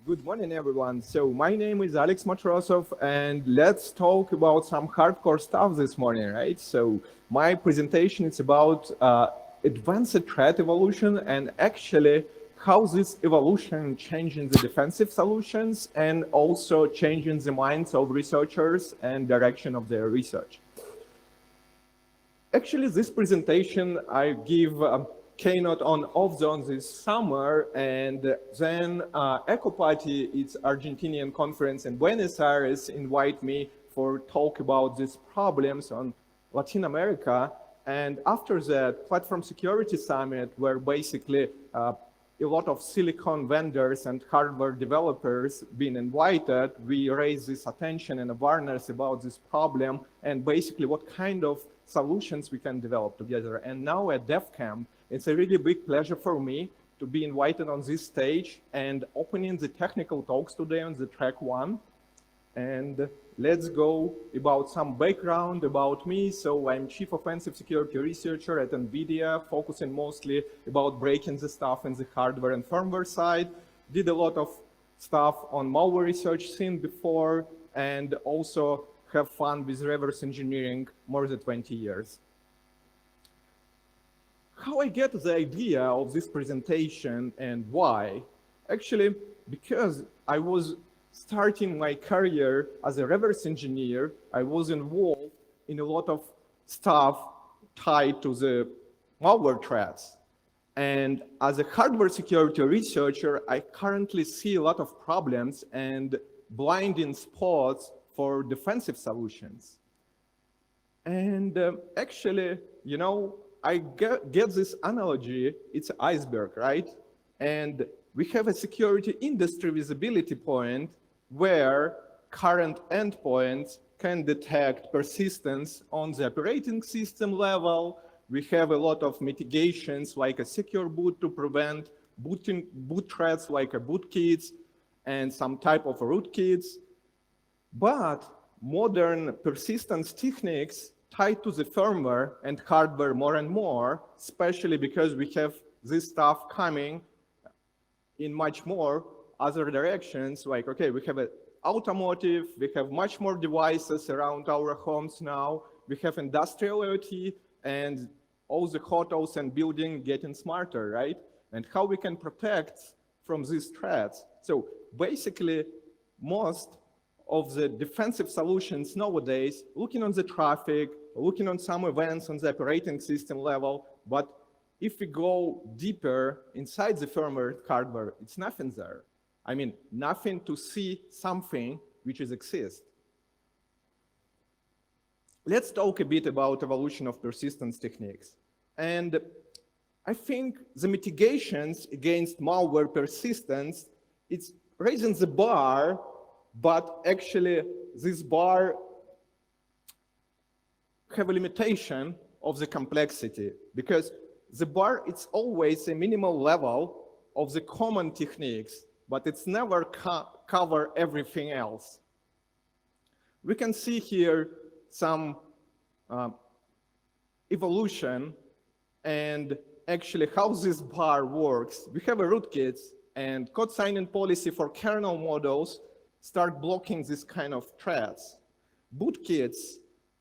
Good morning, everyone. So my name is Alex Matrosov, and let's talk about some hardcore stuff this morning, right? So my presentation is about advanced threat evolution and actually how this evolution changing the defensive solutions and also changing the minds of researchers and direction of their research. Actually, this presentation I give keynote on Off-Zone this summer, and then Eco Party, its Argentinian conference in Buenos Aires, invite me for talk about these problems on Latin America. And after that, Platform Security Summit, where basically a lot of silicon vendors and hardware developers being invited, we raise this attention and awareness about this problem and basically what kind of solutions we can develop together. And now at DefCamp, it's a really big pleasure for me to be invited on this stage and opening the technical talks today on the track one. And let's go about some background about me. So I'm Chief Offensive Security Researcher at NVIDIA, focusing mostly about breaking the stuff in the hardware and firmware side. Did a lot of stuff on malware research scene before, and also have fun with reverse engineering more than 20 years. How I get the idea of this presentation and why? Actually, because I was starting my career as a reverse engineer, I was involved in a lot of stuff tied to the malware threats. And as a hardware security researcher, I currently see a lot of problems and blinding spots for defensive solutions. And actually, you know, I get this analogy, it's an iceberg, right? And we have a security industry visibility point where current endpoints can detect persistence on the operating system level. We have a lot of mitigations like a secure boot to prevent boot threats like a bootkits and some type of rootkits. But modern persistence techniques tied to the firmware and hardware more and more, especially because we have this stuff coming in much more other directions. Like, okay, we have an automotive, we have much more devices around our homes now, we have industrial IoT, and all the hotels and buildings getting smarter, right? And how we can protect from these threats. So basically, most of the defensive solutions nowadays, looking on the traffic, looking on some events on the operating system level, but if we go deeper inside the firmware hardware, it's nothing there. I mean, nothing to see something which is exists. Let's talk a bit about evolution of persistence techniques. And I think the mitigations against malware persistence, it's raising the bar, but actually this bar have a limitation of the complexity, because the bar, it's always a minimal level of the common techniques, but it's never cover everything else. We can see here some evolution and actually how this bar works. We have a rootkits and code signing policy for kernel models start blocking this kind of threats. Bootkits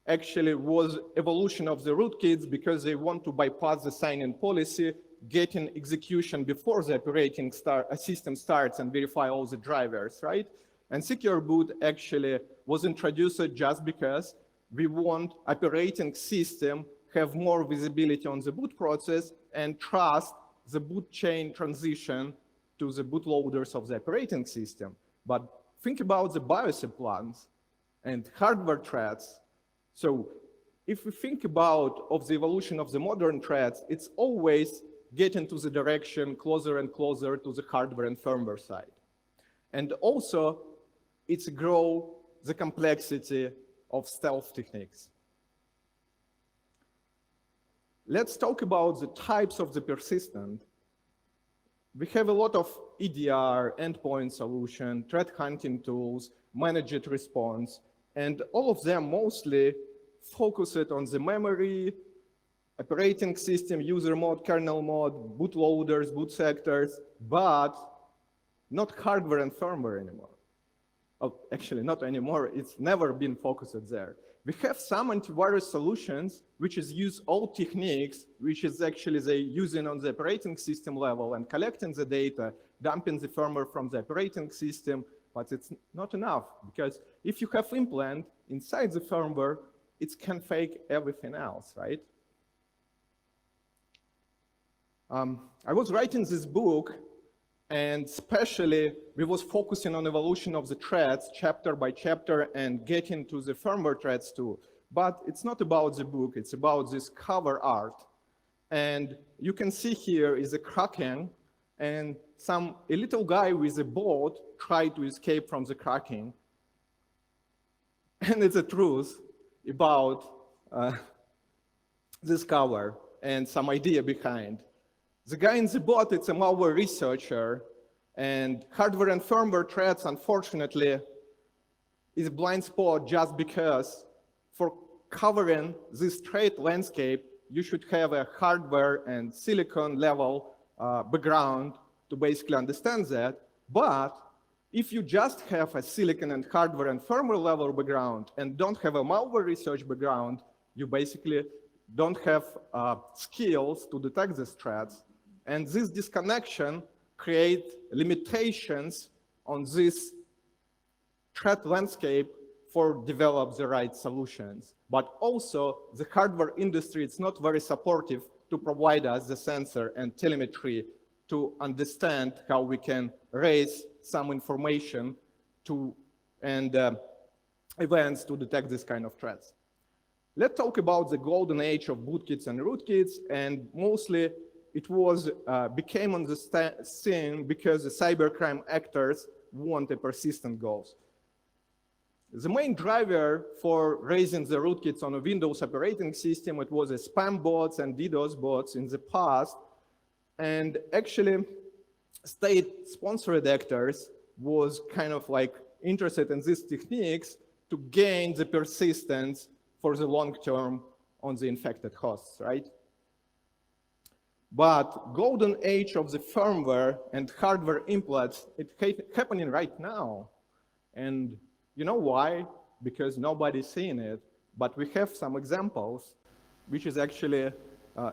actually was evolution of the rootkits because they want to bypass the sign-in policy, getting execution before the operating system starts and verify all the drivers, right? And secure boot actually was introduced just because we want operating system have more visibility on the boot process and trust the boot chain transition to the bootloaders of the operating system. But think about the BIOS plans and hardware threats. So if we think about of the evolution of the modern threats, it's always getting to the direction closer and closer to the hardware and firmware side. And also, it's grow the complexity of stealth techniques. Let's talk about the types of the persistent. We have a lot of EDR, endpoint solution, threat hunting tools, managed response, and all of them mostly focus it on the memory, operating system, user mode, kernel mode, bootloaders, boot sectors, but not hardware and firmware anymore. Oh, actually, not anymore. It's never been focused there. We have some antivirus solutions which is use old techniques, which is actually they using on the operating system level and collecting the data, dumping the firmware from the operating system, but it's not enough because if you have implant inside the firmware, it can fake everything else, right? I was writing this book, and especially we was focusing on evolution of the threats chapter by chapter and getting to the firmware threats too. But it's not about the book, it's about this cover art. And you can see here is a Kraken, and a little guy with a boat tried to escape from the Kraken. And it's a truth about this cover and some idea behind. The guy in the boat, it's a malware researcher, and hardware and firmware threats, unfortunately, is a blind spot just because for covering this threat landscape, you should have a hardware and silicon level background to basically understand that. But if you just have a silicon and hardware and firmware level background and don't have a malware research background, you basically don't have skills to detect these threats. And this disconnection creates limitations on this threat landscape for develop the right solutions. But also the hardware industry is not very supportive to provide us the sensor and telemetry to understand how we can raise some information to and events to detect this kind of threats. Let's talk about the golden age of bootkits and rootkits, and mostly it was became on the scene because the cybercrime actors want a persistent goals. The main driver for raising the rootkits on a Windows operating system, it was a spam bots and DDoS bots in the past, and actually state-sponsored actors was kind of like interested in these techniques to gain the persistence for the long term on the infected hosts, right? But golden age of the firmware and hardware implants, it's happening right now. And you know why? Because nobody's seeing it. But we have some examples which is actually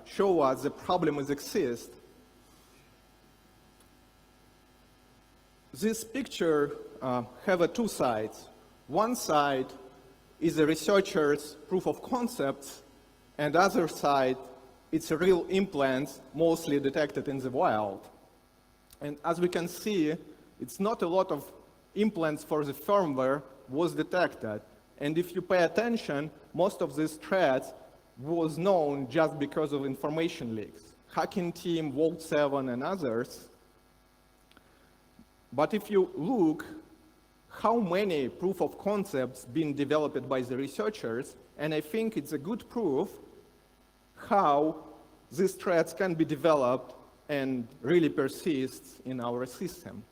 show us the problem exists. This picture have two sides. One side is the researcher's proof of concepts, and other side, it's a real implants mostly detected in the wild. And as we can see, it's not a lot of implants for the firmware was detected. And if you pay attention, most of these threats was known just because of information leaks. Hacking Team, Vault 7, and others. But if you look how many proof of concepts being developed by the researchers, and I think it's a good proof how these threats can be developed and really persist in our system.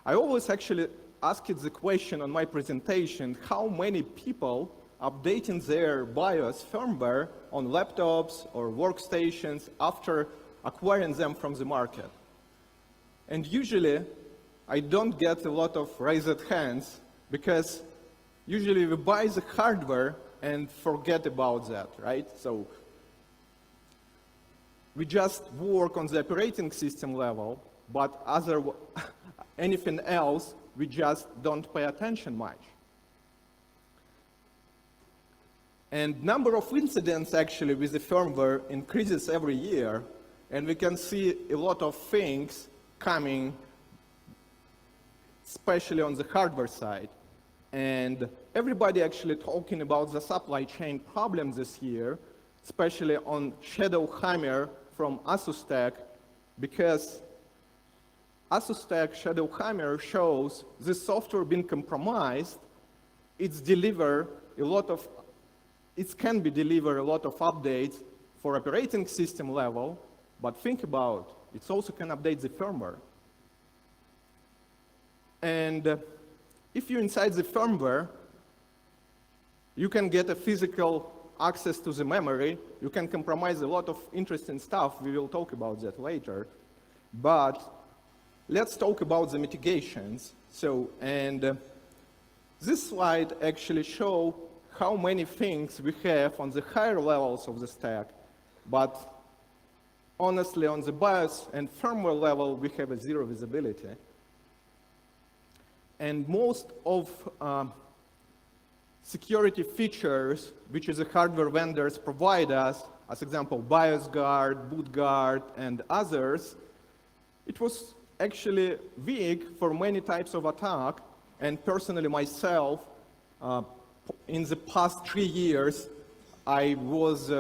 I always actually asked the question on my presentation, how many people updating their BIOS firmware on laptops or workstations after acquiring them from the market? And usually, I don't get a lot of raised hands because usually we buy the hardware and forget about that, right? So we just work on the operating system level, but anything else, we just don't pay attention much. And number of incidents actually with the firmware increases every year, and we can see a lot of things coming, especially on the hardware side. And everybody actually talking about the supply chain problems this year, especially on Shadowhammer from ASUS, because ASUS Shadowhammer shows this software being compromised. It can be deliver a lot of updates for operating system level, but think about it also can update the firmware. And if you're inside the firmware, you can get a physical access to the memory. You can compromise a lot of interesting stuff. We will talk about that later. But let's talk about the mitigations. This slide actually shows how many things we have on the higher levels of the stack, but honestly, on the BIOS and firmware level, we have a zero visibility. And most of security features, which the hardware vendors provide us, as example, BIOS guard, boot guard, and others, it was actually weak for many types of attack. And personally, myself, in the past 3 years, I was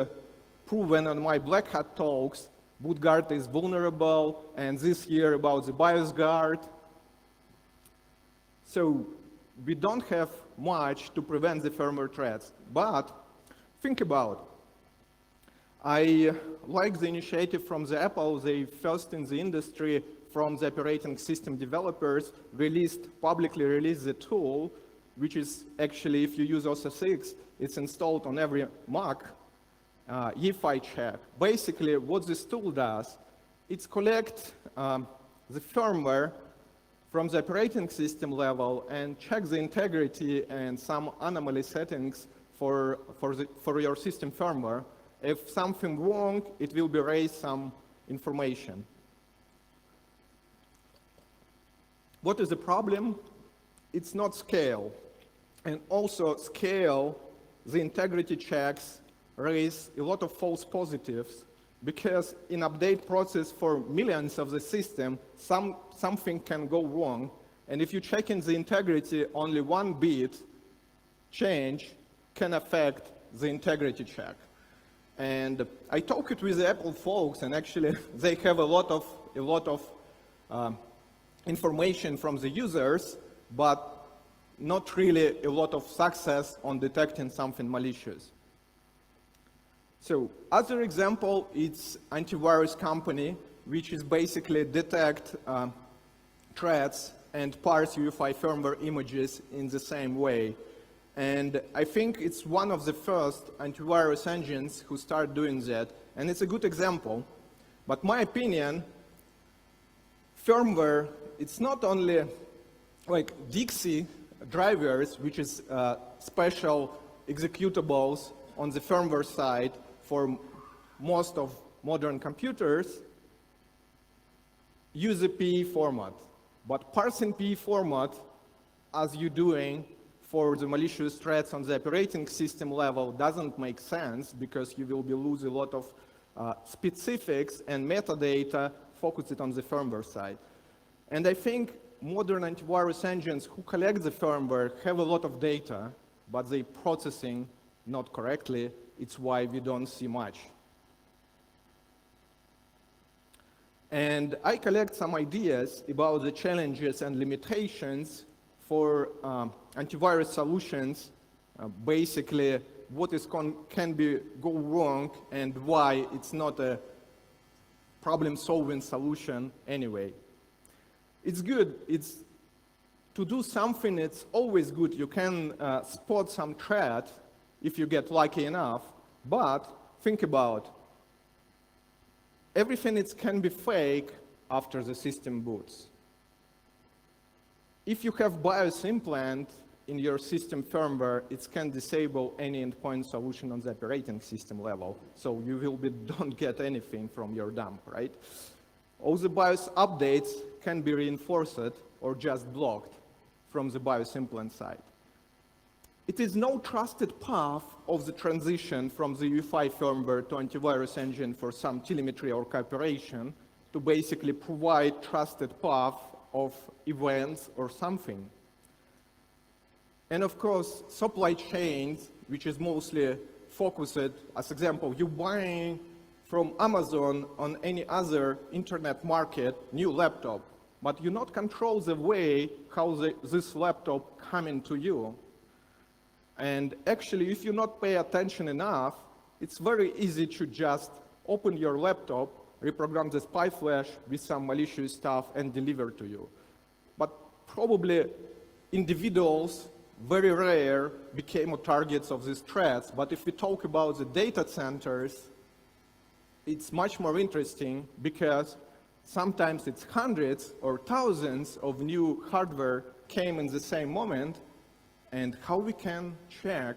proven on my Black Hat talks, boot guard is vulnerable, and this year about the BIOS guard. So we don't have much to prevent the firmware threats. But think about, I like the initiative from the Apple. They first in the industry from the operating system developers publicly released the tool, which is actually, if you use OS X, it's installed on every Mac, EFI check. Basically, what this tool does, it collects the firmware from the operating system level and check the integrity and some anomaly settings for your system firmware. If something wrong, it will be raised some information. What is the problem? It's not scale. And also scale, the integrity checks raise a lot of false positives because in update process for millions of the system, something can go wrong. And if you check in the integrity, only one bit change can affect the integrity check. And I talked with the Apple folks, and actually they have a lot of information from the users, but not really a lot of success on detecting something malicious. So other example, it's antivirus company, which is basically detect threats and parse UEFI firmware images in the same way. And I think it's one of the first antivirus engines who start doing that. And it's a good example. But my opinion, firmware, it's not only like Dixie drivers, which is special executables on the firmware side for most of modern computers, use a PE format. But parsing PE format, as you're doing for the malicious threats on the operating system level, doesn't make sense because you will be losing a lot of specifics and metadata focused on the firmware side. And I think modern antivirus engines who collect the firmware have a lot of data, but they processing not correctly. It's why we don't see much. And I collect some ideas about the challenges and limitations for antivirus solutions, basically what can go wrong and why it's not a problem-solving solution anyway. It's good. To do something, it's always good. You can spot some threat if you get lucky enough, but think about everything can be fake after the system boots. If you have BIOS implant in your system firmware, it can disable any endpoint solution on the operating system level, so you don't get anything from your dump, right? All the BIOS updates can be reinforced or just blocked from the BIOS implant side. It is no trusted path of the transition from the UEFI firmware to antivirus engine for some telemetry or cooperation to basically provide trusted path of events or something. And of course, supply chains, which is mostly focused, as example, you buying from Amazon on any other internet market new laptop, but you not control the way how this laptop coming to you. And actually, if you not pay attention enough, it's very easy to just open your laptop, reprogram the spy flash with some malicious stuff and deliver to you. But probably individuals, very rare, became targets of these threats. But if we talk about the data centers, it's much more interesting because sometimes it's hundreds or thousands of new hardware came in the same moment, and how we can check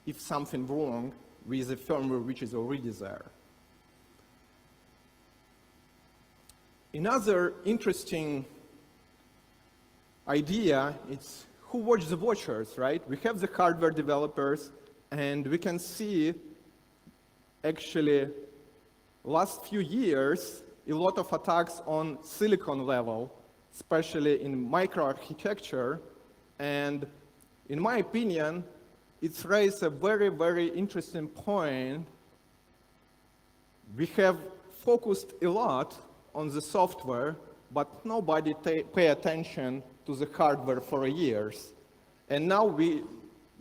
if something wrong with the firmware which is already there. Another interesting idea is who watches the watchers, right? We have the hardware developers, and we can see actually last few years a lot of attacks on silicon level, especially in microarchitecture, and in my opinion, it's raised a very, very interesting point. We have focused a lot on the software, but nobody pay attention to the hardware for years. And now we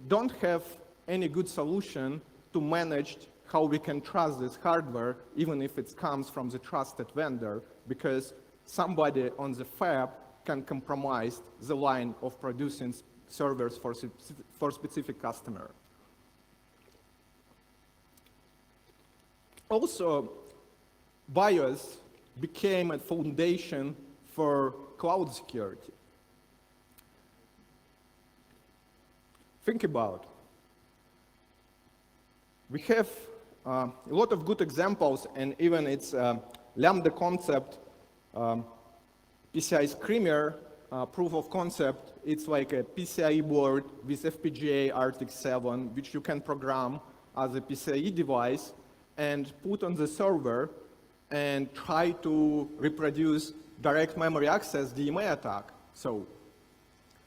don't have any good solution to manage how we can trust this hardware, even if it comes from the trusted vendor, because somebody on the fab can compromise the line of producing servers for specific customer. Also, BIOS became a foundation for cloud security. Think about it. We have a lot of good examples, and even its Lambda concept, PCI Screamer proof of concept. It's like a PCIe board with FPGA RTX7, which you can program as a PCIe device and put on the server and try to reproduce direct memory access DMA attack. So,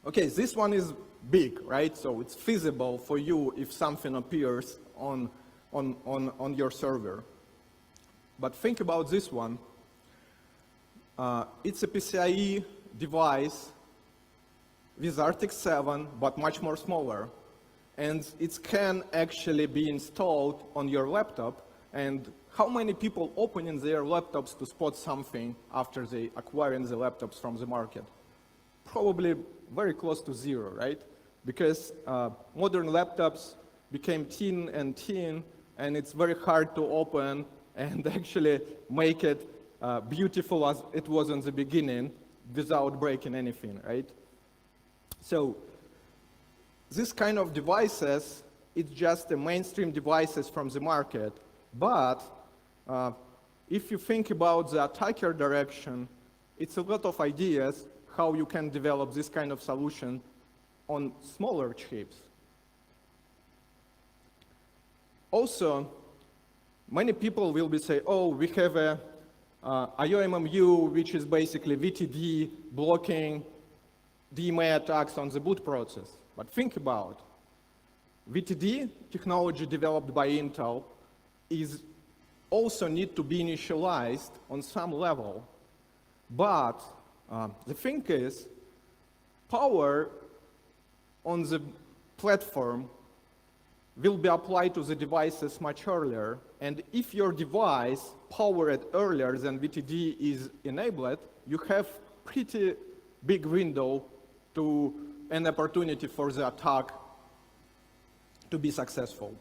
okay, this one is big, right? So it's feasible for you if something appears on your server. But think about this one. It's a PCIe device with RTX7, but much more smaller. And it can actually be installed on your laptop. And how many people opening their laptops to spot something after they acquiring the laptops from the market? Probably very close to zero, right? Because modern laptops became thin, and it's very hard to open and actually make it beautiful as it was in the beginning without breaking anything, right? So this kind of devices, it's just the mainstream devices from the market. But if you think about the attacker direction, it's a lot of ideas how you can develop this kind of solution on smaller chips. Also, many people will be saying, oh, we have a IOMMU, which is basically VTD blocking DMA attacks on the boot process. But think about VTD technology developed by Intel is also need to be initialized on some level. But the thing is, power on the platform will be applied to the devices much earlier. And if your device powered earlier than VTD is enabled, you have pretty big window to an opportunity for the attack to be successful.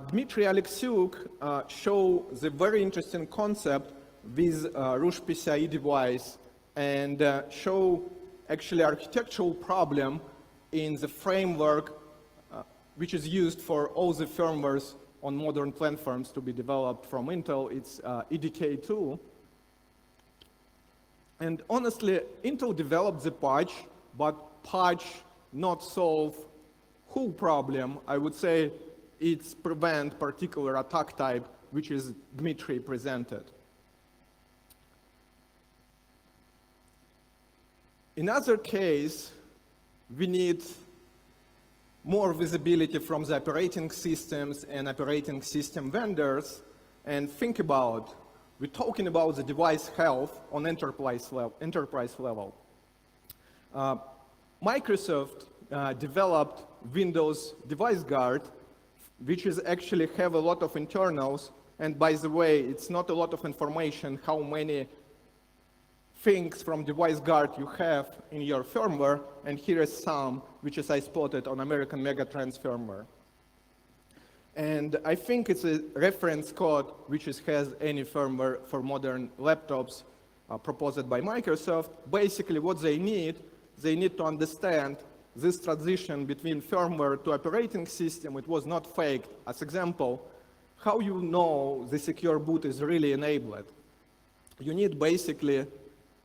Dmitry Alexiuk showed the very interesting concept with Rush PCIe device and show actually architectural problem in the framework which is used for all the firmwares on modern platforms to be developed from Intel. It's EDK2. And honestly, Intel developed the patch, but patch not solve whole problem. I would say it's prevent particular attack type, which is Dmitry presented. In other case, we need more visibility from the operating systems and operating system vendors. And think about, we're talking about the device health on enterprise level. Microsoft developed Windows Device Guard, which is actually have a lot of internals. And by the way, it's not a lot of information how many things from Device Guard you have in your firmware, and here is some, which is I spotted on American Megatrends firmware. And I think it's a reference code which has any firmware for modern laptops, proposed by Microsoft. Basically, what they need to understand this transition between firmware to operating system. It was not faked. As example, how you know the secure boot is really enabled. You need basically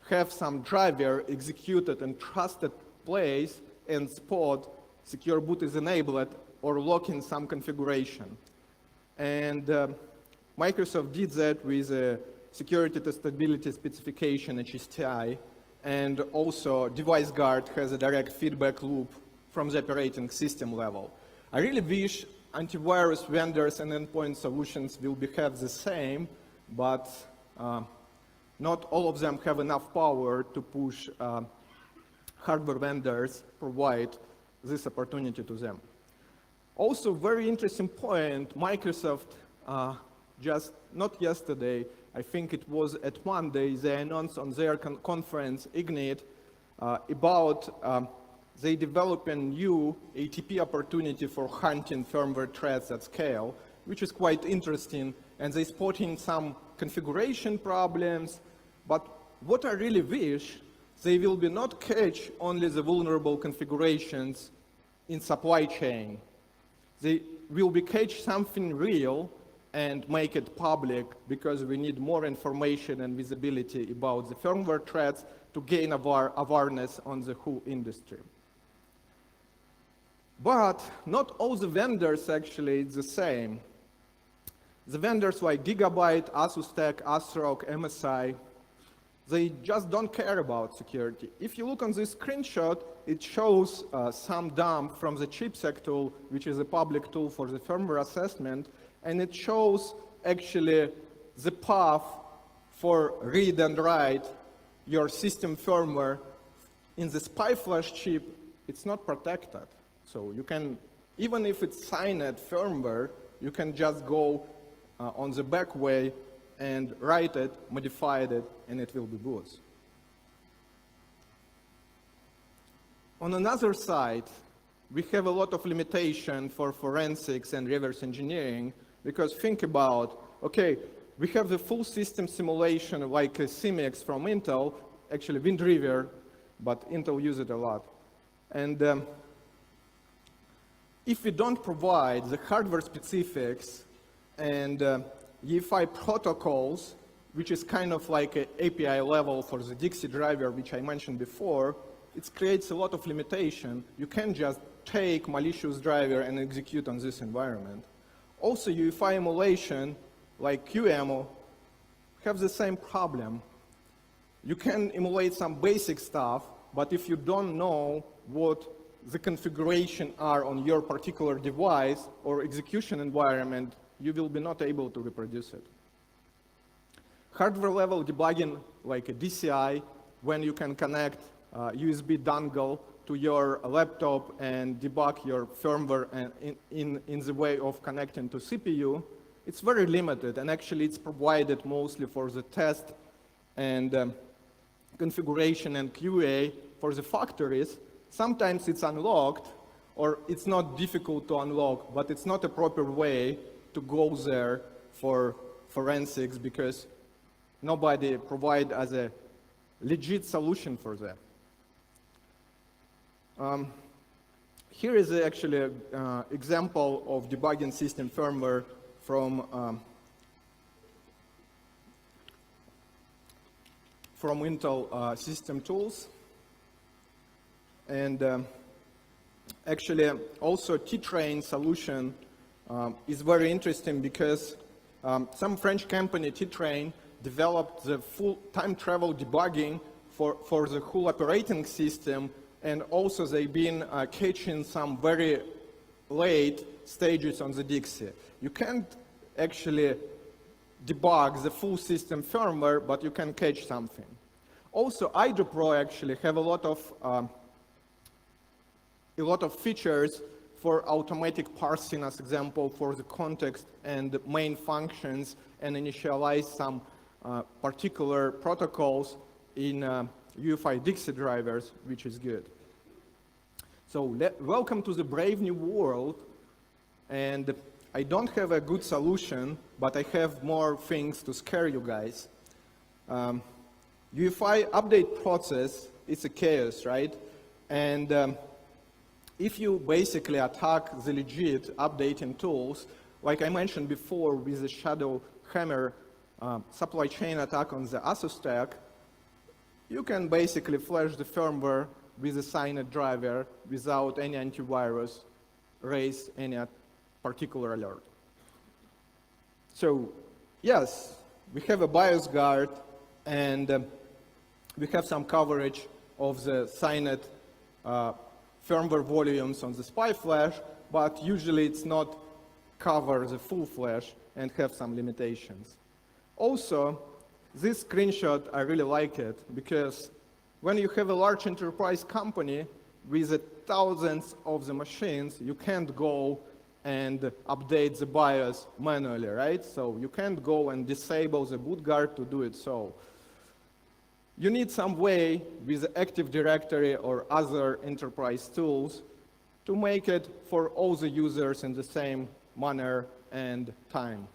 have some driver executed in trusted place and spot secure boot is enabled or lock in some configuration. And Microsoft did that with a security testability specification, HSTI, and also device guard has a direct feedback loop from the operating system level. I really wish antivirus vendors and endpoint solutions will have the same, but not all of them have enough power to push hardware vendors provide this opportunity to them. Also, very interesting point, Microsoft just not yesterday, I think it was at Monday, they announced on their conference, Ignite, about they develop a new ATP opportunity for hunting firmware threats at scale, which is quite interesting, and they spotting some configuration problems, but what I really wish, they will be not catch only the vulnerable configurations in supply chain. They will be catch something real and make it public because we need more information and visibility about the firmware threats to gain awareness on the whole industry. But not all the vendors actually is the same. The vendors like Gigabyte, Asus Tech, ASRock, MSI, they just don't care about security. If you look on this screenshot, it shows some dump from the chipsec tool, which is a public tool for the firmware assessment, and it shows actually the path for read and write your system firmware. In the SPI flash chip, it's not protected. So you can, even if it's signed firmware, you can just go on the back way and write it, modify it, and it will be good. On another side, we have a lot of limitation for forensics and reverse engineering, because think about, okay, we have the full system simulation like a CIMIX from Intel, actually WindRiver, but Intel uses it a lot. And if we don't provide the hardware specifics and EFI protocols, which is kind of like an API level for the Dixie driver, which I mentioned before, it creates a lot of limitation. You can't just take malicious driver and execute on this environment. Also, UEFI emulation, like QEMU, have the same problem. You can emulate some basic stuff, but if you don't know what the configuration are on your particular device or execution environment, you will be not able to reproduce it. Hardware level debugging, like a DCI, when you can connect USB dongle to your laptop and debug your firmware in the way of connecting to CPU, it's very limited, and actually it's provided mostly for the test and configuration and QA for the factories. Sometimes it's unlocked, or it's not difficult to unlock, but it's not a proper way to go there for forensics because nobody provide as a legit solution for that. Here is actually an example of debugging system firmware from Intel system tools. And actually also T-Train solution is very interesting because some French company, T-Train, developed the full time travel debugging for the whole operating system, and also they've been catching some very late stages on the Dixie. You can't actually debug the full system firmware, but you can catch something. Also, IDRO actually have a lot of features for automatic parsing, as example, for the context and main functions, and initialize some particular protocols in UEFI Dixie drivers, which is good. So welcome to the brave new world, and I don't have a good solution, but I have more things to scare you guys. UEFI update process is a chaos, right? And if you basically attack the legit updating tools, like I mentioned before with the Shadow Hammer supply chain attack on the ASUS stack, you can basically flash the firmware with a signed driver without any antivirus, raise any particular alert. So yes, we have a BIOS guard and we have some coverage of the signed firmware volumes on the SPI flash, but usually it's not cover the full flash and have some limitations. Also, this screenshot, I really like it because when you have a large enterprise company with thousands of the machines, you can't go and update the BIOS manually, right? So you can't go and disable the boot guard to do it so. You need some way with the Active Directory or other enterprise tools to make it for all the users in the same manner and time.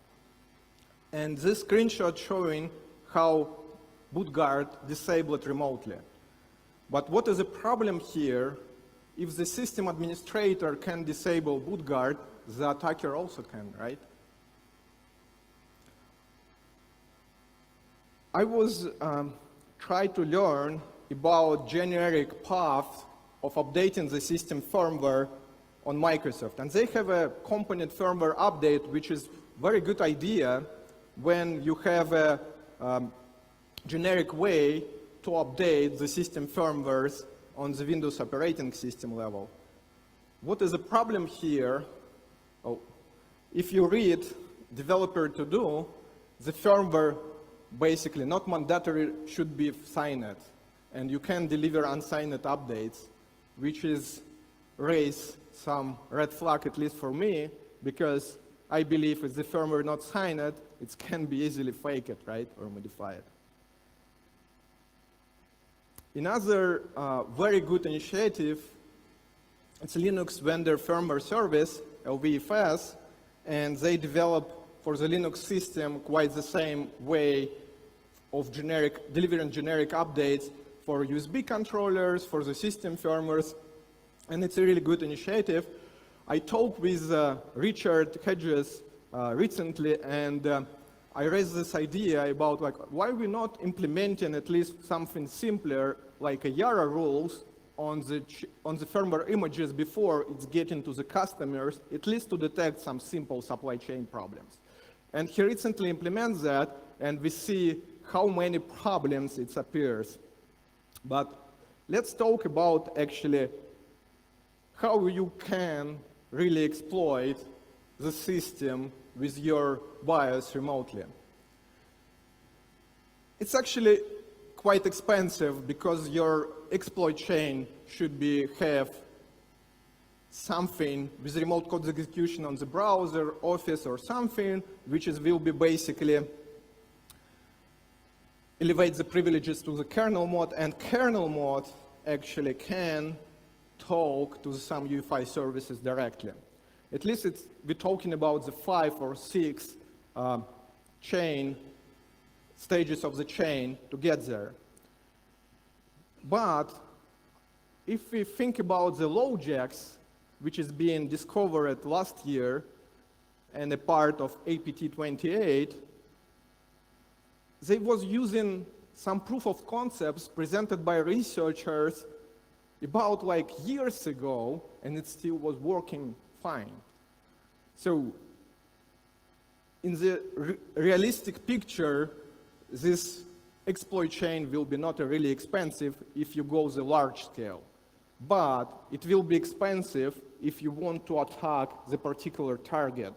And this screenshot showing how boot guard disabled remotely. But what is the problem here? If the system administrator can disable boot guard, the attacker also can, right? I was trying to learn about generic path of updating the system firmware on Microsoft. And they have a component firmware update, which is very good idea when you have a generic way to update the system firmwares on the Windows operating system level. What is the problem here? Oh, if you read developer to do, the firmware basically not mandatory should be signed, and you can deliver unsigned updates, which is raise some red flag, at least for me, because I believe if the firmware not signed, it can be easily faked, right, or modified. Another very good initiative, it's Linux Vendor Firmware Service, LVFS, and they develop for the Linux system quite the same way of delivering generic updates for USB controllers, for the system firmwares, and it's a really good initiative. I talked with Richard Hedges recently, and I raised this idea about why we're not implementing at least something simpler like a Yara rules on the firmware images before it's getting to the customers, at least to detect some simple supply chain problems. And he recently implements that, and we see how many problems it appears. But let's talk about actually how you can really exploit the system with your BIOS remotely. It's actually quite expensive because your exploit chain should have something with remote code execution on the browser, Office, or something, which will be basically elevate the privileges to the kernel mode, and kernel mode actually can talk to some UEFI services directly. At least we're talking about the 5 or 6 stages of the chain to get there. But if we think about the LoJax, which is being discovered last year and a part of APT28, they was using some proof of concepts presented by researchers about years ago, and it still was working fine. So in the realistic picture, this exploit chain will be not really expensive if you go the large scale, but it will be expensive if you want to attack the particular target.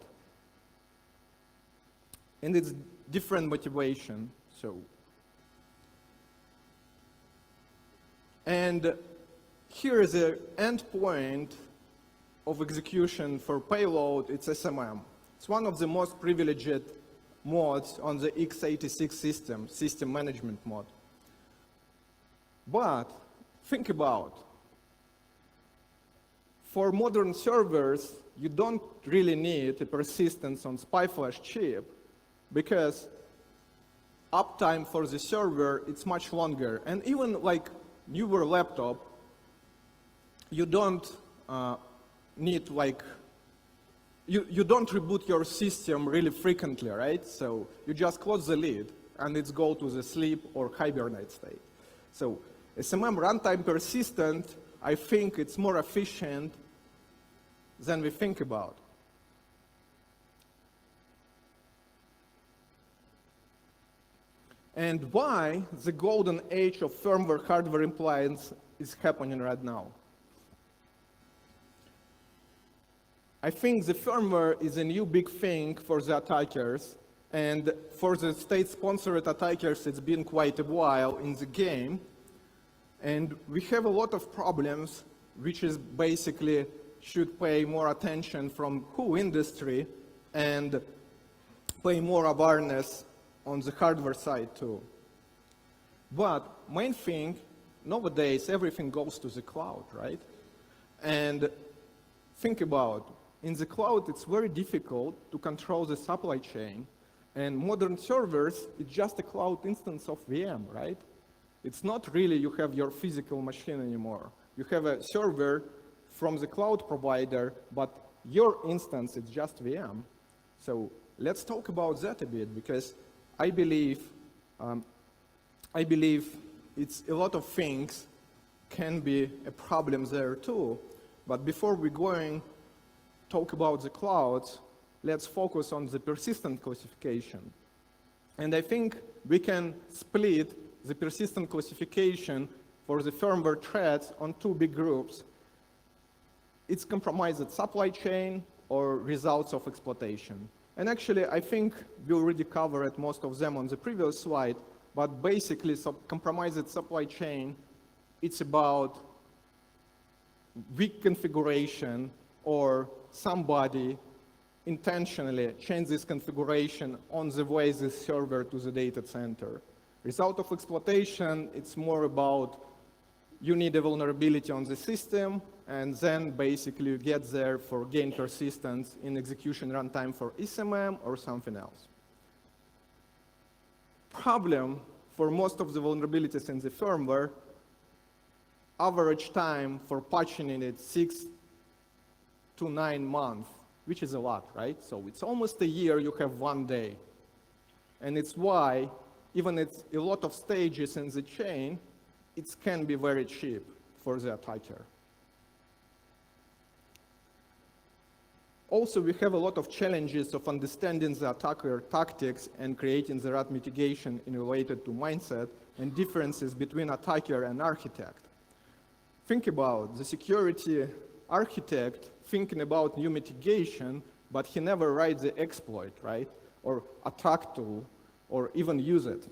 And it's different motivation. And here is the endpoint of execution for payload. It's SMM. It's one of the most privileged mods on the x86 system management mod. But think about, for modern servers, you don't really need a persistence on SPI flash chip, because uptime for the server, it's much longer. And even like newer laptop, you don't need like, you don't reboot your system really frequently, right? So you just close the lid and it's go to the sleep or hibernate state. So SMM runtime persistent, I think it's more efficient than we think about. And why the golden age of firmware hardware appliance is happening right now. I think the firmware is a new big thing for the attackers, and for the state-sponsored attackers, it's been quite a while in the game. And we have a lot of problems, which is basically should pay more attention from whole industry and pay more awareness on the hardware side too. But main thing, nowadays everything goes to the cloud, right? And think about, in the cloud it's very difficult to control the supply chain, and modern servers, it's just a cloud instance of VM, right? It's not really you have your physical machine anymore. You have a server from the cloud provider, but your instance is just VM. So let's talk about that a bit, because I believe it's a lot of things can be a problem there too. But before we going talk about the clouds, let's focus on the persistent classification. And I think we can split the persistent classification for the firmware threats on two big groups. It's compromised supply chain or results of exploitation. And actually, I think we already covered most of them on the previous slide, but basically, compromised supply chain, it's about weak configuration or somebody intentionally change this configuration on the way the server to the data center. Result of exploitation, it's more about you need a vulnerability on the system, and then basically you get there for gain persistence in execution runtime for SMM or something else. Problem for most of the vulnerabilities in the firmware, average time for patching in it 6 to 9 months, which is a lot, right? So it's almost a year, you have 1 day. And it's why, even it's a lot of stages in the chain, it can be very cheap for the attacker. Also, we have a lot of challenges of understanding the attacker tactics and creating the rat mitigation in related to mindset and differences between attacker and architect. Think about the security architect thinking about new mitigation, but he never writes the exploit, right? Or attack tool, or even use it.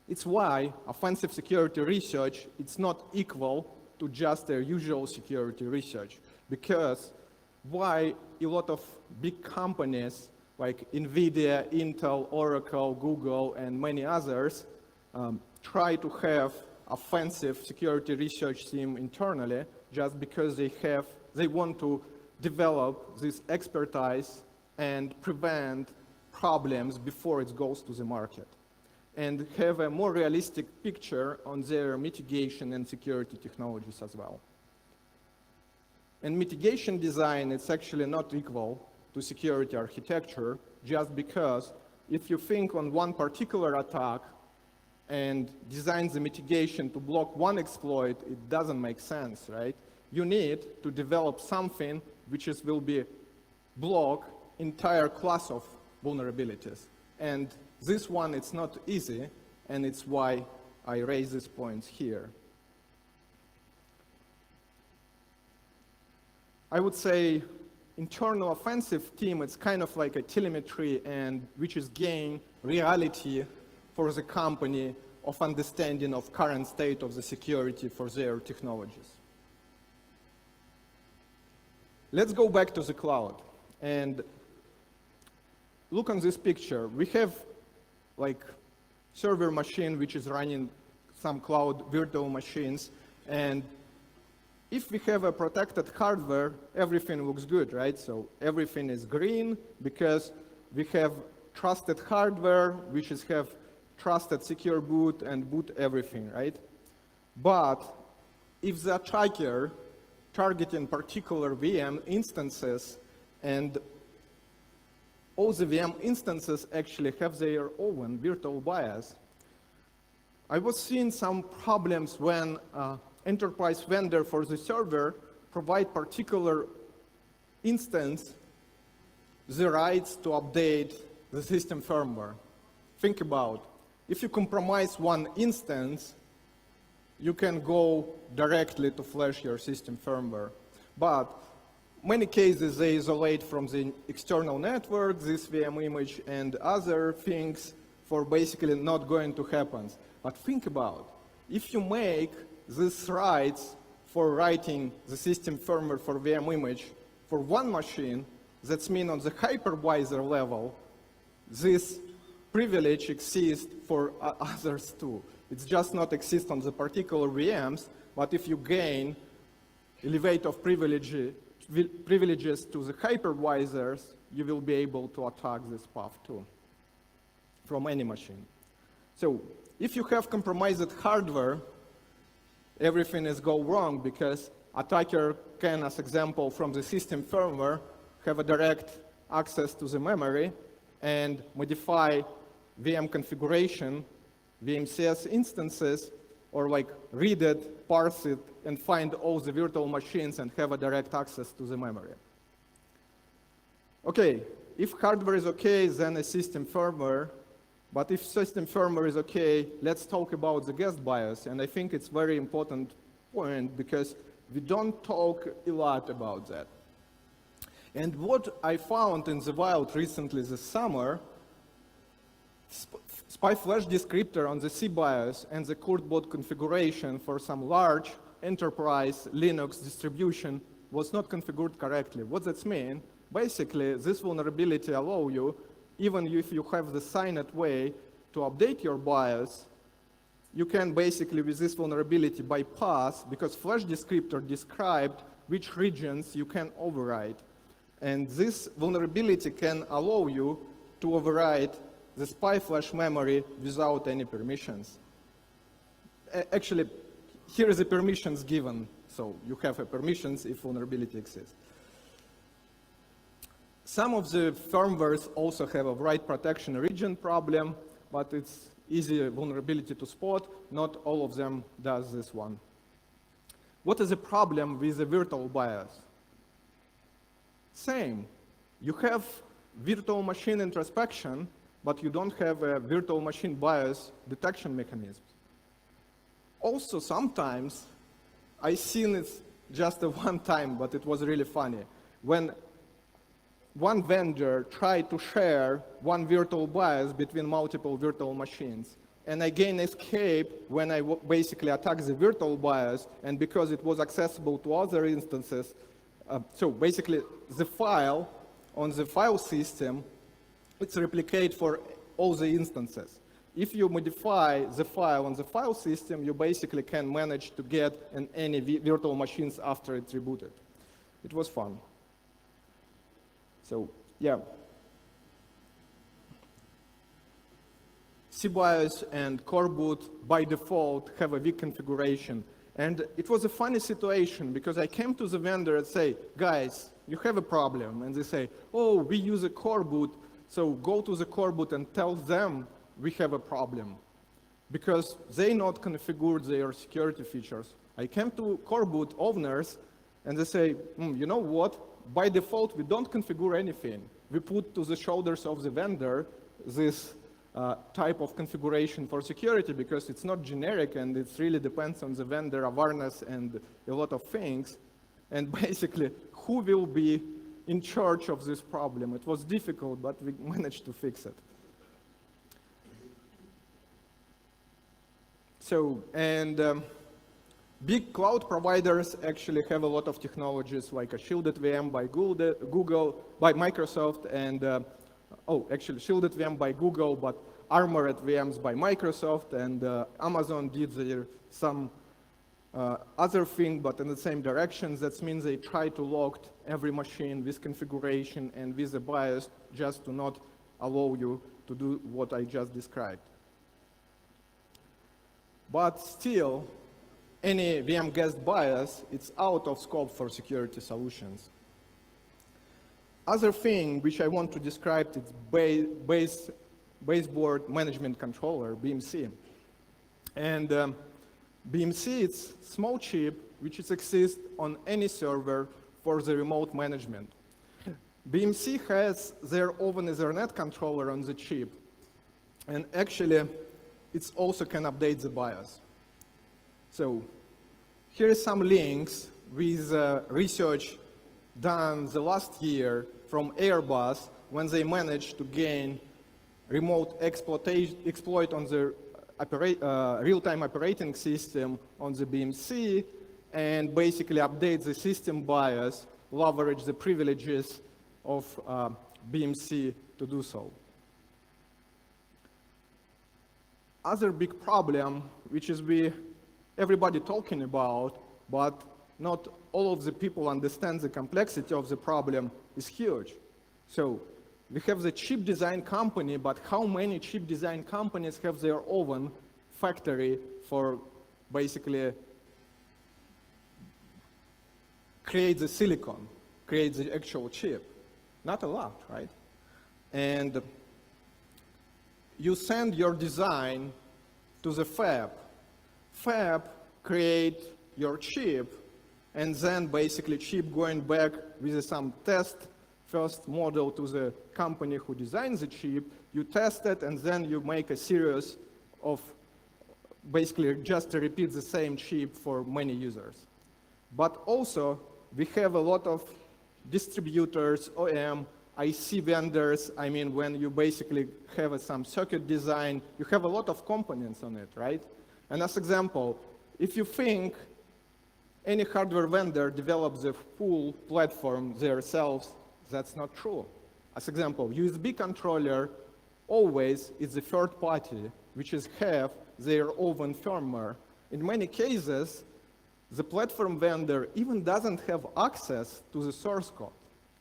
It's why offensive security research, it's not equal to just their usual security research, because why a lot of big companies like NVIDIA, Intel, Oracle, Google, and many others try to have offensive security research team internally just because they want to develop this expertise and prevent problems before it goes to the market, and have a more realistic picture on their mitigation and security technologies as well. And mitigation design, it's actually not equal to security architecture, just because if you think on one particular attack and design the mitigation to block one exploit, it doesn't make sense, right? You need to develop something which will be block entire class of vulnerabilities. And this one, it's not easy, and it's why I raise these points here. I would say internal offensive team, it's kind of like a telemetry, and which is gain reality for the company of understanding of current state of the security for their technologies. Let's go back to the cloud and look on this picture. We have like server machine which is running some cloud virtual machines, and if we have a protected hardware, everything looks good, right? So everything is green because we have trusted hardware which have trusted secure boot and boot everything, right? But if the attacker targeting particular VM instances and all the VM instances actually have their own virtual BIOS, I was seeing some problems when enterprise vendor for the server provide particular instance the rights to update the system firmware. Think about, if you compromise one instance, you can go directly to flash your system firmware. But many cases they isolate from the external network, this VM image and other things for basically not going to happen. But think about, if you make these rights for writing the system firmware for VM image for one machine, that means on the hypervisor level, this privilege exists for others too. It's just not exist on the particular VMs, but if you gain elevate of privileges to the hypervisors, you will be able to attack this path too from any machine. So if you have compromised hardware, everything is go wrong because attacker can, as example, from the system firmware, have a direct access to the memory and modify VM configuration, VMCS instances, or like read it, parse it, and find all the virtual machines and have a direct access to the memory. Okay, if hardware is okay, then a system firmware. But if system firmware is okay, let's talk about the guest BIOS. And I think it's very important point because we don't talk a lot about that. And what I found in the wild recently this summer, spy flash descriptor on the CBIOS and the CURT configuration for some large enterprise Linux distribution was not configured correctly. What does that mean? Basically, this vulnerability allows you, even if you have the signed way to update your BIOS, you can basically, with this vulnerability, bypass, because flash descriptor described which regions you can override. And this vulnerability can allow you to override the spy flash memory without any permissions. Actually, here is the permissions given, so you have a permissions if vulnerability exists. Some of the firmwares also have a write protection region problem, but it's easy vulnerability to spot. Not all of them does this one. What is the problem with the virtual BIOS? Same. You have virtual machine introspection, but you don't have a virtual machine BIOS detection mechanism. Also, sometimes, I've seen it just one time, but it was really funny. When one vendor tried to share one virtual BIOS between multiple virtual machines, and I gained escape when I basically attacked the virtual BIOS, and because it was accessible to other instances, so basically the file on the file system, it's replicate for all the instances. If you modify the file on the file system, you basically can manage to get in any virtual machines after it's rebooted. It was fun. So, yeah. CBIOS and core boot by default have a weak configuration. And it was a funny situation because I came to the vendor and say, guys, you have a problem. And they say, oh, we use a core boot. So go to the core boot and tell them we have a problem because they not configured their security features. I came to core boot owners and they say, you know what? By default, we don't configure anything. We put to the shoulders of the vendor this type of configuration for security because it's not generic and it really depends on the vendor awareness and a lot of things. And basically, who will be in charge of this problem? It was difficult, but we managed to fix it. So, and big cloud providers actually have a lot of technologies like a shielded VM by Google, by Microsoft, and actually shielded VM by Google, but armored VMs by Microsoft, and Amazon did some other thing, but in the same direction. That means they try to lock every machine with configuration and with a BIOS just to not allow you to do what I just described. but still, any VM guest bias, it's out of scope for security solutions. Other thing which I want to describe is baseboard management controller, BMC. And BMC is small chip which exists on any server for the remote management. BMC has their own Ethernet controller on the chip, and actually it also can update the BIOS. So here are some links with research done the last year from Airbus when they managed to gain remote exploit on the real-time operating system on the BMC and basically update the system BIOS, leverage the privileges of BMC to do so. Other big problem, which is everybody talking about, but not all of the people understand the complexity of the problem, is huge. So we have the chip design company, but how many chip design companies have their own factory for basically create the silicon, create the actual chip? Not a lot, right? And you send your design to the fab. Fab create your chip, and then basically chip going back with some test first model to the company who designed the chip. You test it, and then you make a series of basically just to repeat the same chip for many users. But also, we have a lot of distributors, OEM, IC vendors. I mean, when you basically have some circuit design, you have a lot of components on it, right? And as example, if you think any hardware vendor develops a full platform themselves, that's not true. As example, USB controller always is a third party, which have their own firmware. In many cases, the platform vendor even doesn't have access to the source code.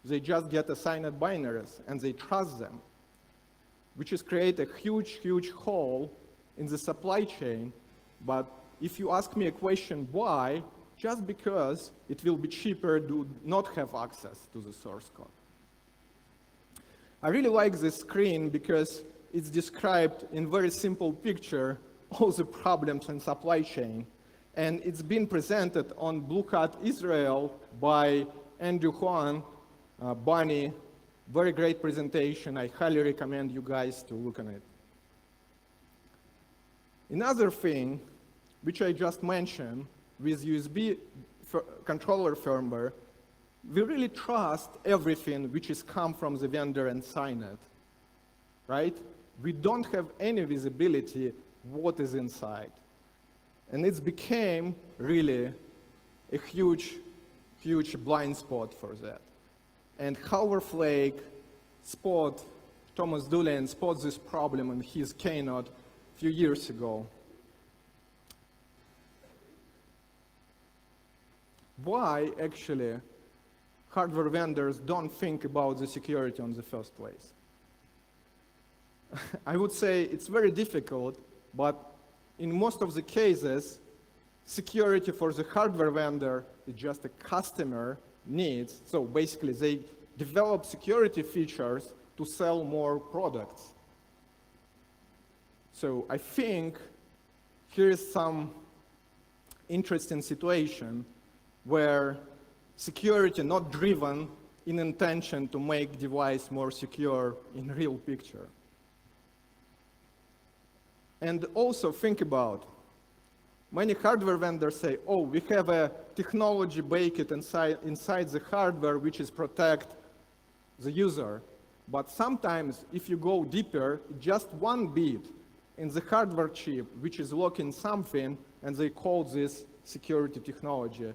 They just get assigned binaries, and they trust them, which is create a huge, huge hole in the supply chain. But if you ask me a question, why? Just because it will be cheaper to not have access to the source code. I really like this screen because it's described in very simple picture all the problems in supply chain. And it's been presented on Blue Hat Israel by Andrew Huang, Bunny. Very great presentation. I highly recommend you guys to look at it. Another thing, which I just mentioned, with USB controller firmware, we really trust everything which is come from the vendor and sign it, right? We don't have any visibility what is inside. And it's became really a huge, huge blind spot for that. And Howard Flake Thomas Doolin spot this problem in his keynote a few years ago. Why actually hardware vendors don't think about the security in the first place? I would say it's very difficult, but in most of the cases, security for the hardware vendor is just a customer needs. So basically, they develop security features to sell more products. So I think here is some interesting situation where security not driven in intention to make device more secure in real picture. And also think about, many hardware vendors say, oh, we have a technology baked inside the hardware which is protect the user. But sometimes if you go deeper, just one bit in the hardware chip which is locking something, and they call this security technology.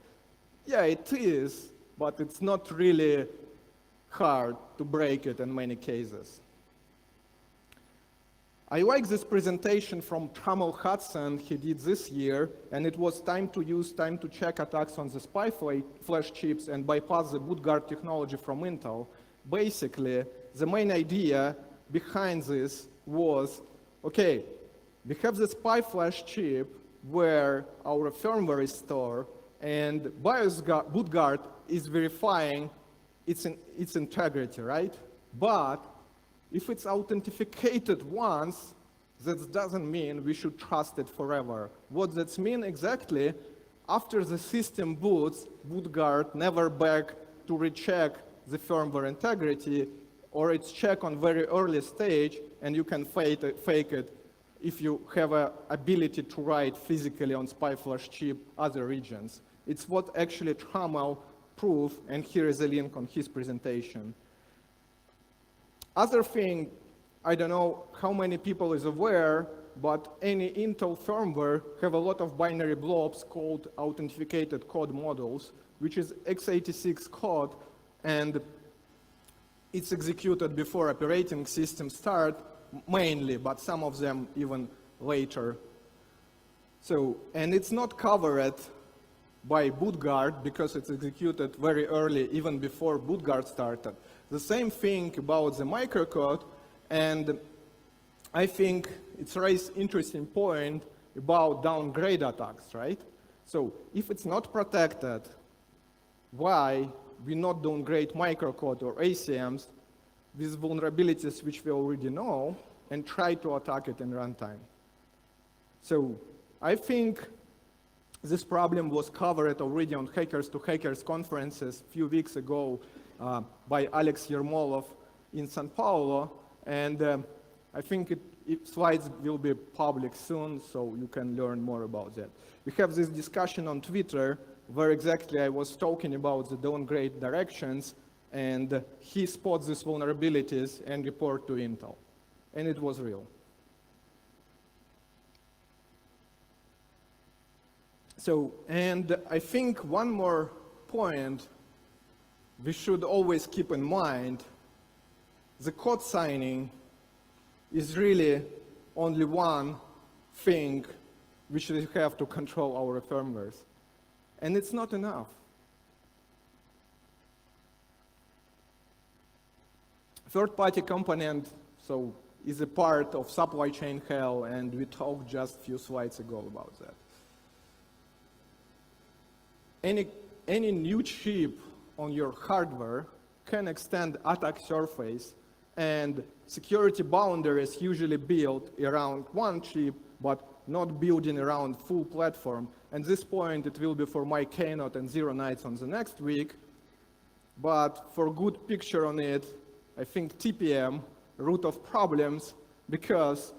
Yeah, it is, but it's not really hard to break it in many cases. I like this presentation from Trammell Hudson he did this year, and it was time to check attacks on the spy flash chips and bypass the boot guard technology from Intel. Basically, the main idea behind this was, okay, we have the spy flash chip, where our firmware is stored, and bootguard is verifying its integrity, right? But if it's authenticated once, that doesn't mean we should trust it forever. What that means exactly, after the system boots, bootguard never back to recheck the firmware integrity, or it's checked on very early stage, and you can fake it if you have an ability to write physically on SPI flash chip other regions. It's what actually Trammell proved, and here is a link on his presentation. Other thing, I don't know how many people is aware, but any Intel firmware have a lot of binary blobs called authenticated code modules, which is x86 code, and it's executed before operating system start, mainly, but some of them even later. So, and it's not covered by bootguard because it's executed very early, even before bootguard started. The same thing about the microcode, and I think it's raised interesting point about downgrade attacks, right? So if it's not protected, why we not downgrade microcode or ACMs with vulnerabilities which we already know and try to attack it in runtime? So I think this problem was covered already on Hackers to Hackers conferences a few weeks ago by Alex Yermolov in Sao Paulo, and I think slides will be public soon, so you can learn more about that. We have this discussion on Twitter where exactly I was talking about the downgrade directions, and he spots these vulnerabilities and report to Intel, and it was real. So, and I think one more point we should always keep in mind, the code signing is really only one thing which we have to control our firmwares. And it's not enough. Third-party component, so, is a part of supply chain hell, and we talked just a few slides ago about that. Any new chip on your hardware can extend attack surface, and security boundaries usually built around one chip, but not building around full platform. At this point, it will be for my keynote and Zero Nights on the next week. But for good picture on it, I think TPM, root of problems, because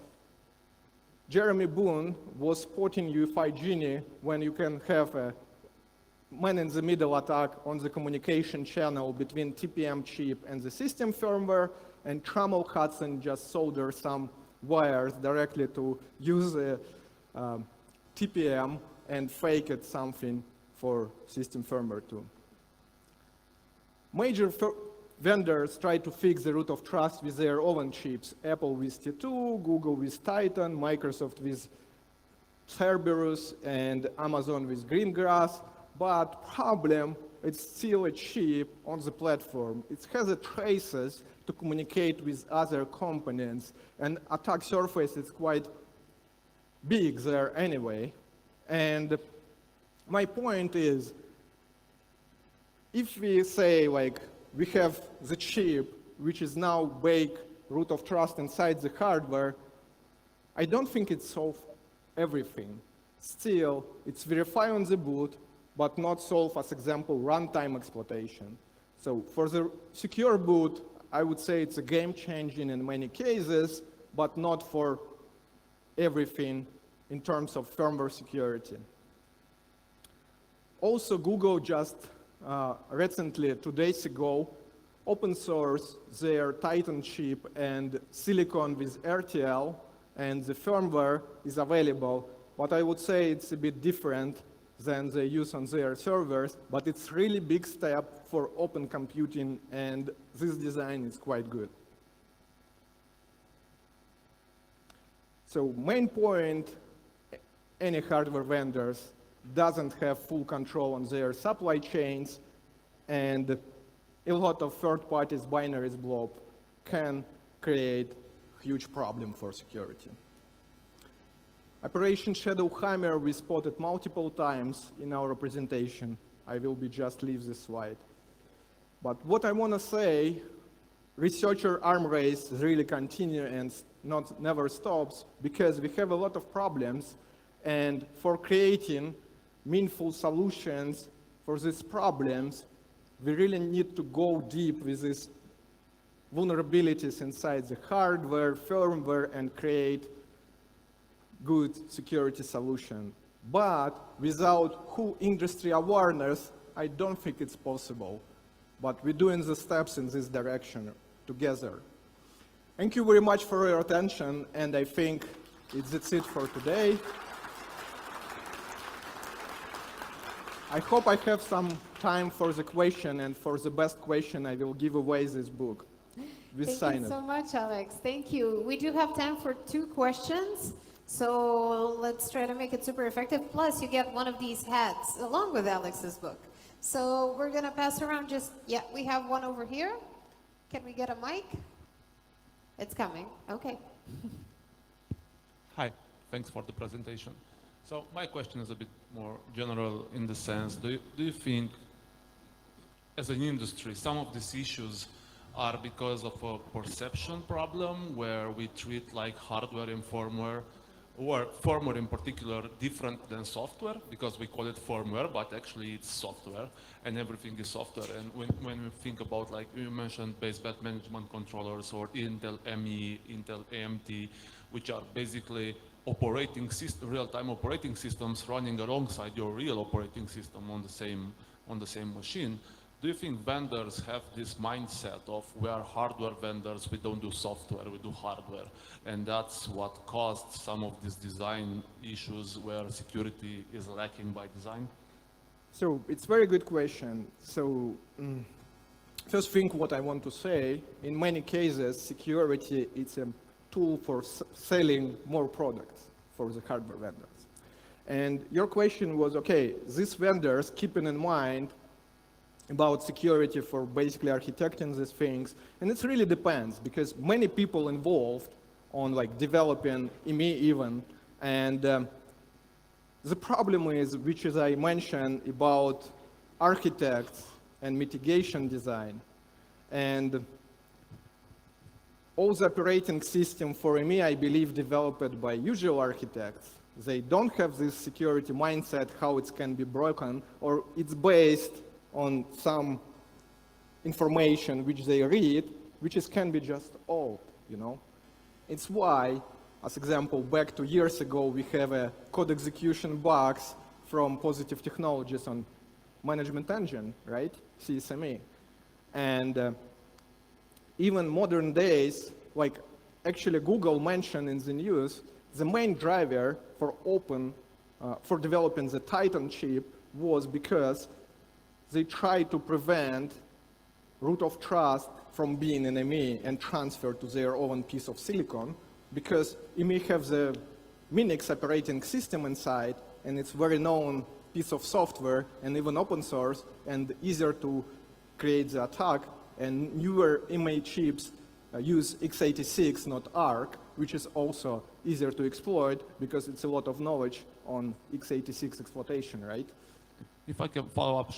Jeremy Boone was spotting UEFI Genie when you can have a man-in-the-middle attack on the communication channel between TPM chip and the system firmware, and Trammell Hudson just soldered some wires directly to use the TPM and fake it something for system firmware too. Major vendors try to fix the root of trust with their own chips. Apple with T2, Google with Titan, Microsoft with Cerberus, and Amazon with Greengrass. But problem, it's still a chip on the platform. It has a traces to communicate with other components, and attack surface is quite big there anyway. And my point is, if we say like we have the chip which is now baked root of trust inside the hardware, I don't think it solves everything. Still, it's verify on the boot, but not solve, as example, runtime exploitation. So for the secure boot, I would say it's a game changing in many cases, but not for everything in terms of firmware security. Also, Google just recently, 2 days ago, open source their Titan chip and silicon with RTL, and the firmware is available, but I would say it's a bit different than they use on their servers, but it's really big step for open computing, and this design is quite good. So main point, any hardware vendors doesn't have full control on their supply chains, and a lot of third parties binaries blob can create huge problem for security. Operation Shadow Hammer we spotted multiple times in our presentation. I will just leave this slide. But what I want to say, researcher arm race really continue and never stops because we have a lot of problems, and for creating meaningful solutions for these problems, we really need to go deep with these vulnerabilities inside the hardware, firmware, and create good security solution. But without whole industry awareness, I don't think it's possible. But we're doing the steps in this direction together. Thank you very much for your attention, and I think that's it for today. I hope I have some time for the question, and for the best question, I will give away this book. Thank you so much, Alex. Thank you. We do have time for 2 questions, so let's try to make it super effective. Plus, you get one of these hats along with Alex's book. So we're going to pass around we have one over here. Can we get a mic? It's coming. Okay. Hi. Thanks for the presentation. So my question is a bit more general in the sense, do you think, as an industry, some of these issues are because of a perception problem where we treat like hardware and firmware, or firmware in particular, different than software, because we call it firmware, but actually it's software, and everything is software. And when we think about, like you mentioned, baseband management controllers or Intel ME, Intel AMT, which are basically real-time operating systems running alongside your real operating system on the same machine. Do you think vendors have this mindset of we are hardware vendors, we don't do software, we do hardware, and that's what caused some of these design issues where security is lacking by design? So it's a very good question. So first thing what I want to say, in many cases, security is a tool for selling more products for the hardware vendors. And your question was, okay, these vendors keeping in mind about security for basically architecting these things, and it really depends because many people involved on like developing IME even, and the problem is, which as I mentioned, about architects and mitigation design, and all the operating system for IME, I believe, developed by usual architects. They don't have this security mindset, how it can be broken, or it's based on some information which they read, which can be just old, you know. It's why, as example, back 2 years ago, we have a code execution box from Positive Technologies on management engine, right, CSME. And even modern days, like actually Google mentioned in the news, the main driver for for developing the Titan chip was because they tried to prevent root of trust from being in ME and transfer to their own piece of silicon, because ME have the Minix operating system inside, and it's very known piece of software and even open source, and easier to create the attack. And newer ME chips use x86, not ARC, which is also easier to exploit because it's a lot of knowledge on x86 exploitation, right? If I can follow up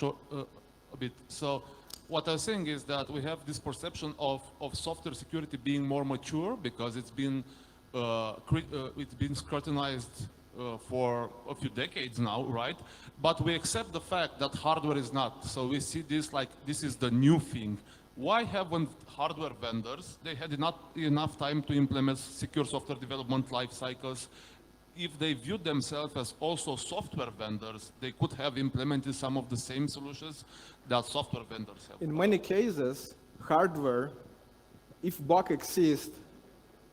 a bit. So what I'm saying is that we have this perception of software security being more mature because it's been scrutinized for a few decades now, right? But we accept the fact that hardware is not. So we see this like this is the new thing. Why haven't hardware vendors, they had not enough time to implement secure software development life cycles? If they viewed themselves as also software vendors, they could have implemented some of the same solutions that software vendors have. In many cases, hardware, if bug exists,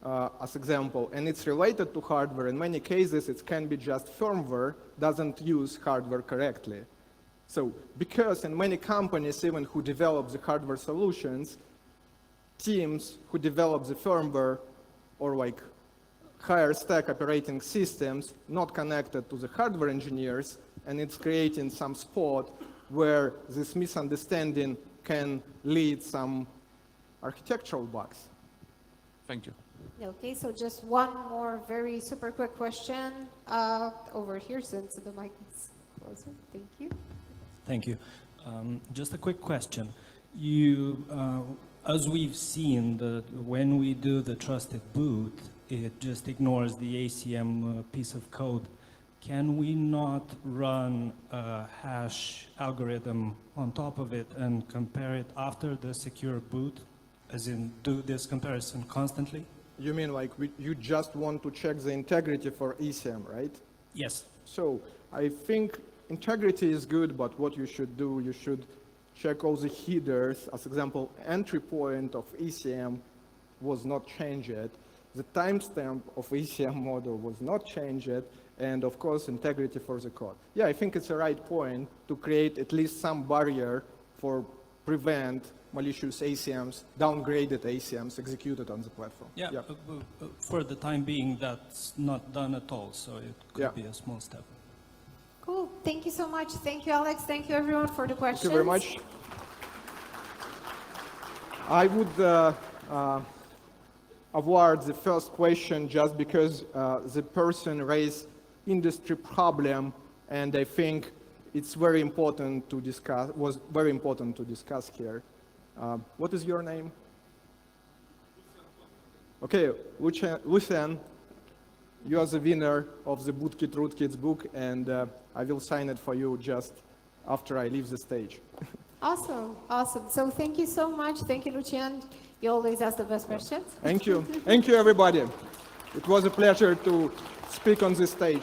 as example, and it's related to hardware, in many cases it can be just firmware doesn't use hardware correctly. So because in many companies, even who develop the hardware solutions, teams who develop the firmware or like higher stack operating systems not connected to the hardware engineers, and it's creating some spot where this misunderstanding can lead some architectural bugs. Thank you. Okay, so just one more very super quick question over here since the mic is closer. Thank you. Thank you. Just a quick question. You, as we've seen, when we do the trusted boot, it just ignores the ACM piece of code. Can we not run a hash algorithm on top of it and compare it after the secure boot, as in do this comparison constantly? You mean like you just want to check the integrity for ECM, right? Yes. So I think integrity is good, but what you should do, you should check all the headers. As example, entry point of ECM was not changed. The timestamp of ECM model was not changed. And of course, integrity for the code. Yeah, I think it's a right point to create at least some barrier for prevent malicious ACMs, downgraded ACMs executed on the platform. Yeah, for the time being, that's not done at all, so it could be a small step. Cool. Thank you so much. Thank you, Alex. Thank you, everyone, for the questions. Thank you very much. I would award the first question just because the person raised industry problem, and I think it's very important to discuss, was very important to discuss here. What is your name? Okay, Lucian, you are the winner of the Bootkit Rootkits book, and I will sign it for you just after I leave the stage. Awesome, awesome. So thank you so much. Thank you, Lucian. You always ask the best questions. Thank you. Thank you, everybody. It was a pleasure to speak on this stage.